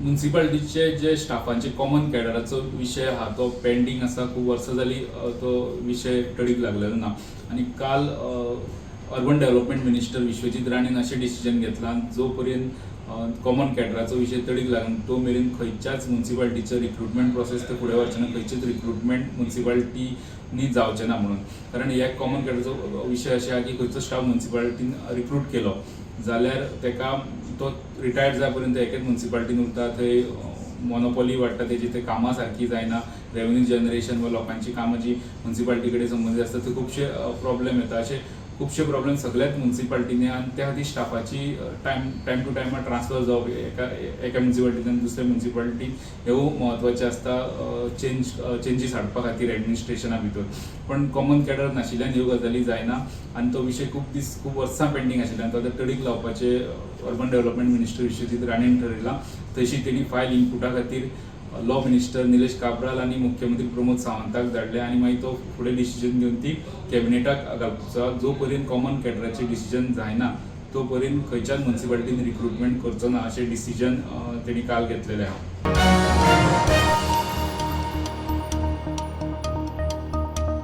म्युनिसिपालिटीचे जे स्टाफांचे कॉमन कॅडराचो विषय हा तो पेंडिंग आसा, खूब वर्सां जाली तो विषय टडीक लागलेलो ना. आणि काल अर्बन डेव्हलपमेंट मिनिस्टर विश्वजीत राणेन अशें डिसिजन घेतलां जो पर्यंत कॉमन कॅडराचो विषय तडीक लागना तो मेरेन खंयच्याच म्युनिसिपालिटीचो रिक्रुटमेंट प्रोसेस ते फुडें वचचें ना, खंयचेच रिक्रुटमेंट म्युनिसिपालिटीनी जावचें ना म्हणून. कारण ह्या कॉमन कॅडराचो विशय अशें आहा की खंयचो स्टाफ म्युनिसिपालिटीन रिक्रूट केलो जाल्यार तेका तो रिटायर्ड जाय पर्यंत एकेच म्युनिसिपालिटीन उरता, थंय मोनोपॉली वाडटा तेजी, ते कामां सारकी जायना, रेव्हेन्यू जनरेशन वा लोकांची कामां जी म्युनिसिपालिटी कडेन संबंदीत आसता थंय खुबशे प्रॉब्लेम येता. अशे खुबशे प्रॉब्लेम सगळ्याच म्युनिसिपालिटीनी आनी त्या खातीर स्टाफाची टायम टू टायम ट्रान्सफर जावप एका म्युनिसिपालिटींतल्यान दुसऱ्या म्युनिसिपालिटीन ह्यो महत्वाचे आसता चेंजीस हाडपा खातीर एडमिनिस्ट्रेशना भितर. पण कॉमन कॅडर नाशिल्ल्यान ह्यो गजाली जायना आनी तो विशय खूब वर्सां पेंडिंग आशिल्ल्यान तो आतां तडीक लावपाचे अर्बन डेव्हलपमेंट मिनिस्टर विश्वजीत राणेन ठरयलां. तशी तेणी फायल इनपुटा खातीर लॉ मिनिस्टर निलेश काब्राल आनी मुख्यमंत्री प्रमोद सावंताक धाडले आनी मागीर तो फुडें डिसिजन घेवन ती कॅबिनेटाक घालपाचो. जो पर्यंत कॉमन कॅडराचें डिसिजन जायना तो पर्यंत खंयच्याच म्युनिसिपालिटीन रिक्रुटमेंट करचो ना अशें डिसिजन तेणी काल घेतलेलें आहा.